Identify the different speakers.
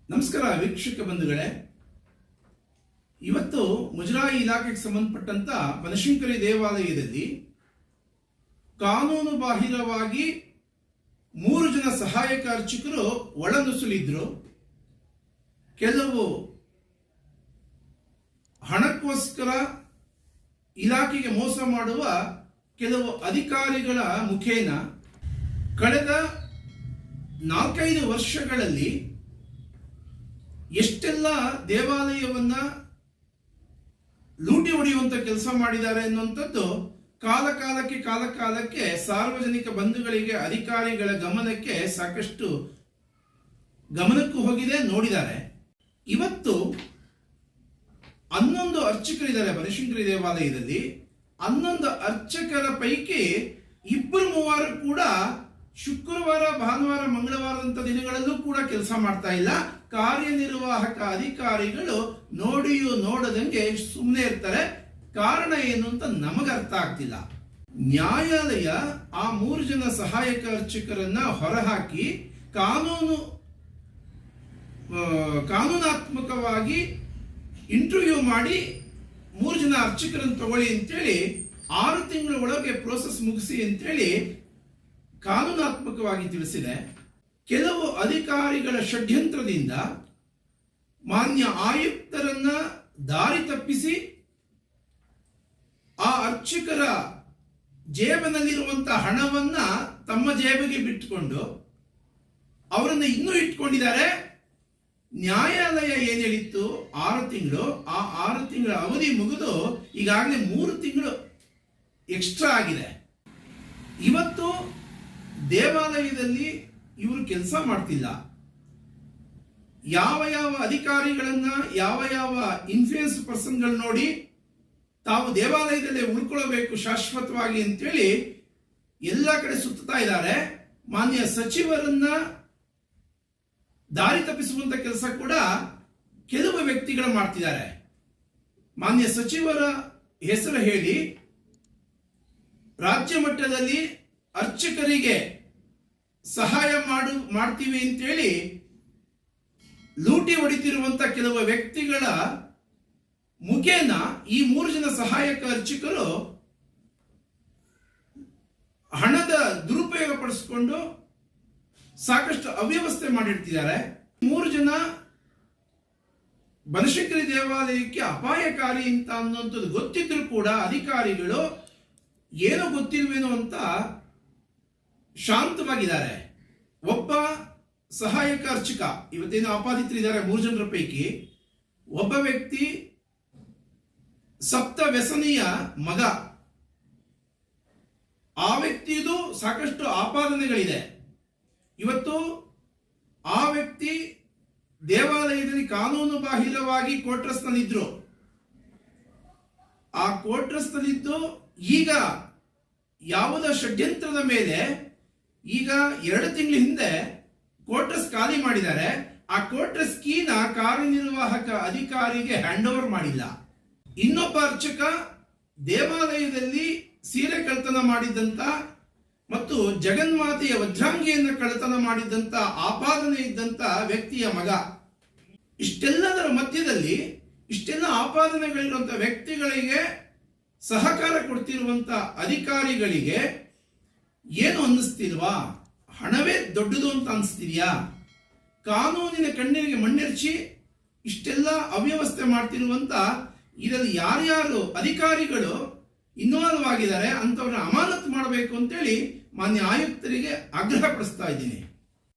Speaker 1: ನಮಸ್ಕಾರ ವೀಕ್ಷಕ ಬಂಧುಗಳೇ, ಇವತ್ತು ಮುಜರಾಯಿ ಇಲಾಖೆಗೆ ಸಂಬಂಧಪಟ್ಟಂತ ಬನಶಂಕರಿ ದೇವಾಲಯದಲ್ಲಿ ಕಾನೂನು ಬಾಹಿರವಾಗಿ 3 ಜನ ಸಹಾಯಕ ಅರ್ಚಕರು ಒಳನುಸುಳಿದ್ರು. ಕೆಲವು ಹಣಕ್ಕೋಸ್ಕರ ಇಲಾಖೆಗೆ ಮೋಸ ಮಾಡುವ ಕೆಲವು ಅಧಿಕಾರಿಗಳ ಮುಖೇನ ಕಳೆದ 4-5 ವರ್ಷಗಳಲ್ಲಿ ಎಷ್ಟೆಲ್ಲ ದೇವಾಲಯವನ್ನ ಲೂಟಿ ಹೊಡೆಯುವಂತ ಕೆಲಸ ಮಾಡಿದ್ದಾರೆ ಅನ್ನುವಂಥದ್ದು ಕಾಲಕಾಲಕ್ಕೆ ಸಾರ್ವಜನಿಕ ಬಂಧುಗಳಿಗೆ, ಅಧಿಕಾರಿಗಳ ಗಮನಕ್ಕೆ ಸಾಕಷ್ಟು ಗಮನಕ್ಕೂ ಹೋಗಿದೆ, ನೋಡಿದ್ದಾರೆ. ಇವತ್ತು 11 ಅರ್ಚಕರಿದ್ದಾರೆ ಬನಶಂಕರಿ ದೇವಾಲಯದಲ್ಲಿ. 11 ಅರ್ಚಕರ ಪೈಕಿ 2-3 ಕೂಡ ಶುಕ್ರವಾರ, ಭಾನುವಾರ, ಮಂಗಳವಾರದಂತ ದಿನಗಳಲ್ಲೂ ಕೂಡ ಕೆಲಸ ಮಾಡ್ತಾ ಇಲ್ಲ. ಕಾರ್ಯನಿರ್ವಾಹಕ ಅಧಿಕಾರಿಗಳು ನೋಡಿಯೂ ನೋಡದಂಗೆ ಸುಮ್ಮನೆ ಇರ್ತಾರೆ. ಕಾರಣ ಏನು ಅಂತ ನಮಗೆ ಅರ್ಥ ಆಗ್ತಿಲ್ಲ. ನ್ಯಾಯಾಲಯ ಆ 3 ಜನ ಸಹಾಯಕ ಅರ್ಚಕರನ್ನ ಹೊರಹಾಕಿ ಕಾನೂನಾತ್ಮಕವಾಗಿ ಇಂಟರ್ವ್ಯೂ ಮಾಡಿ 3 ಜನ ಅರ್ಚಕರನ್ನು ತಗೊಳ್ಳಿ ಅಂತೇಳಿ 6 ತಿಂಗಳ ಒಳಗೆ ಪ್ರೋಸೆಸ್ ಮುಗಿಸಿ ಅಂತೇಳಿ ಕಾನೂನಾತ್ಮಕವಾಗಿ ತಿಳಿಸಿದೆ. ಕೆಲವು ಅಧಿಕಾರಿಗಳ ಷಡ್ಯಂತ್ರದಿಂದ ಮಾನ್ಯ ಆಯುಕ್ತರನ್ನ ದಾರಿ ತಪ್ಪಿಸಿ ಆ ಅರ್ಚಕರ ಜೇಬಿನಲ್ಲಿರುವಂತಹ ಹಣವನ್ನ ತಮ್ಮ ಜೇಬಿಗೆ ಬಿಟ್ಟುಕೊಂಡು ಅವರನ್ನ ಇನ್ನೂ ಇಟ್ಕೊಂಡಿದ್ದಾರೆ. ನ್ಯಾಯಾಲಯ ಏನ್ ಹೇಳಿತ್ತು 6 ತಿಂಗಳು, ಆ 6 ತಿಂಗಳ ಅವಧಿ ಮುಗಿದು ಈಗಾಗಲೇ 3 ತಿಂಗಳು ಎಕ್ಸ್ಟ್ರಾ ಆಗಿದೆ. ಇವತ್ತು ದೇವಾಲಯದಲ್ಲಿ ಇವರು ಕೆಲಸ ಮಾಡ್ತಿಲ್ಲ. ಯಾವ ಅಧಿಕಾರಿಗಳನ್ನ, ಯಾವ ಇನ್ಫ್ಲೂಯೆನ್ಸ್ ಪರ್ಸನ್ಗಳು ನೋಡಿ ತಾವು ದೇವಾಲಯದಲ್ಲೇ ಉಳ್ಕೊಳ್ಳಬೇಕು ಶಾಶ್ವತವಾಗಿ ಅಂತೇಳಿ ಎಲ್ಲ ಕಡೆ ಸುತ್ತಾ ಇದ್ದಾರೆ. ಮಾನ್ಯ ಸಚಿವರನ್ನ ದಾರಿ ತಪ್ಪಿಸುವಂತ ಕೆಲಸ ಕೂಡ ಕೆಲವು ವ್ಯಕ್ತಿಗಳು ಮಾಡ್ತಿದ್ದಾರೆ. ಮಾನ್ಯ ಸಚಿವರ ಹೆಸರು ಹೇಳಿ ರಾಜ್ಯ ಮಟ್ಟದಲ್ಲಿ ಅರ್ಚಕರಿಗೆ ಸಹಾಯ ಮಾಡ್ತೀವಿ ಅಂತೇಳಿ ಲೂಟಿ ಹೊಡಿತಿರುವಂತ ಕೆಲವು ವ್ಯಕ್ತಿಗಳ ಮುಖೇನ ಈ 3 ಜನ ಸಹಾಯಕ ಅರ್ಚಕರು ಹಣದ ದುರುಪಯೋಗ ಪಡಿಸಿಕೊಂಡು ಸಾಕಷ್ಟು ಅವ್ಯವಸ್ಥೆ ಮಾಡಿರ್ತಿದ್ದಾರೆ. 3 ಜನ ಬನಶಂಕರಿ ದೇವಾಲಯಕ್ಕೆ ಅಪಾಯಕಾರಿ ಅಂತ ಅನ್ನುವಂಥದ್ದು ಗೊತ್ತಿದ್ರು ಕೂಡ ಅಧಿಕಾರಿಗಳು ಏನೋ ಗೊತ್ತಿಲ್ವೇನೋ ಅಂತ ಶಾಂತವಾಗಿದ್ದಾರೆ. ಒಬ್ಬ ಸಹಾಯಕ ಅರ್ಚಕ, ಇವತ್ತೇನು ಅಪಾದಿತರಿದ್ದಾರೆ 3 ಜನರ ಪೈಕಿ ಒಬ್ಬ ವ್ಯಕ್ತಿ ಸಪ್ತ ವ್ಯಸನಿಯ ಮಗ. ಆ ವ್ಯಕ್ತಿಯದು ಸಾಕಷ್ಟು ಆಪಾದನೆಗಳಿದೆ. ಇವತ್ತು ಆ ವ್ಯಕ್ತಿ ದೇವಾಲಯದಲ್ಲಿ ಕಾನೂನು ಬಾಹಿರವಾಗಿ ಕೋಟ್ರಸ್ ನಲ್ಲಿದ್ರು. ಆ ಕೋಟ್ರಸ್ ನಲ್ಲಿದ್ದು ಈಗ ಯಾವುದೋ ಷಡ್ಯಂತ್ರದ ಮೇಲೆ ಈಗ 2 ತಿಂಗಳ ಹಿಂದೆ ಕೋಟ್ರಸ್ ಖಾಲಿ ಮಾಡಿದ್ದಾರೆ. ಆ ಕೋಟ್ರಸ್ ಕೀನ ಕಾರ್ಯನಿರ್ವಾಹಕ ಅಧಿಕಾರಿಗೆ ಹ್ಯಾಂಡ್ ಓವರ್ ಮಾಡಿಲ್ಲ. ಇನ್ನೊಬ್ಬ ಅರ್ಚಕ ದೇವಾಲಯದಲ್ಲಿ ಸೀರೆ ಕಳ್ಳತನ ಮಾಡಿದ್ದಂತ ಮತ್ತು ಜಗನ್ಮಾತೆಯ ವಜ್ರಾಂಗಿಯನ್ನು ಕಳ್ಳತನ ಮಾಡಿದ್ದಂತ ಆಪಾದನೆ ಇದ್ದಂತ ವ್ಯಕ್ತಿಯ ಮಗ. ಇಷ್ಟೆಲ್ಲದರ ಮಧ್ಯದಲ್ಲಿ ಇಷ್ಟೆಲ್ಲ ಆಪಾದನೆಗಳಿರುವಂತ ವ್ಯಕ್ತಿಗಳಿಗೆ ಸಹಕಾರ ಕೊಡ್ತಿರುವಂತ ಅಧಿಕಾರಿಗಳಿಗೆ ಏನು ಅನ್ನಿಸ್ತಿಲ್ವಾ? ಹಣವೇ ದೊಡ್ಡದು ಅಂತ ಅನಿಸ್ತಿದ್ಯಾ? ಕಾನೂನಿನ ಕಣ್ಣೀರಿಗೆ ಮಣ್ಣೆರ್ಚಿ ಇಷ್ಟೆಲ್ಲ ಅವ್ಯವಸ್ಥೆ ಮಾಡ್ತಿರುವಂತ ಇದರಲ್ಲಿ ಯಾರ್ಯಾರು ಅಧಿಕಾರಿಗಳು ಇನ್ವಾಲ್ವ್ ಆಗಿದ್ದಾರೆ ಅಂತವ್ರನ್ನ ಅಮಾನತು ಮಾಡಬೇಕು ಅಂತೇಳಿ ಮಾನ್ಯ ಆಯುಕ್ತರಿಗೆ ಆಗ್ರಹ ಪಡಿಸ್ತಾ ಇದ್ದೀನಿ.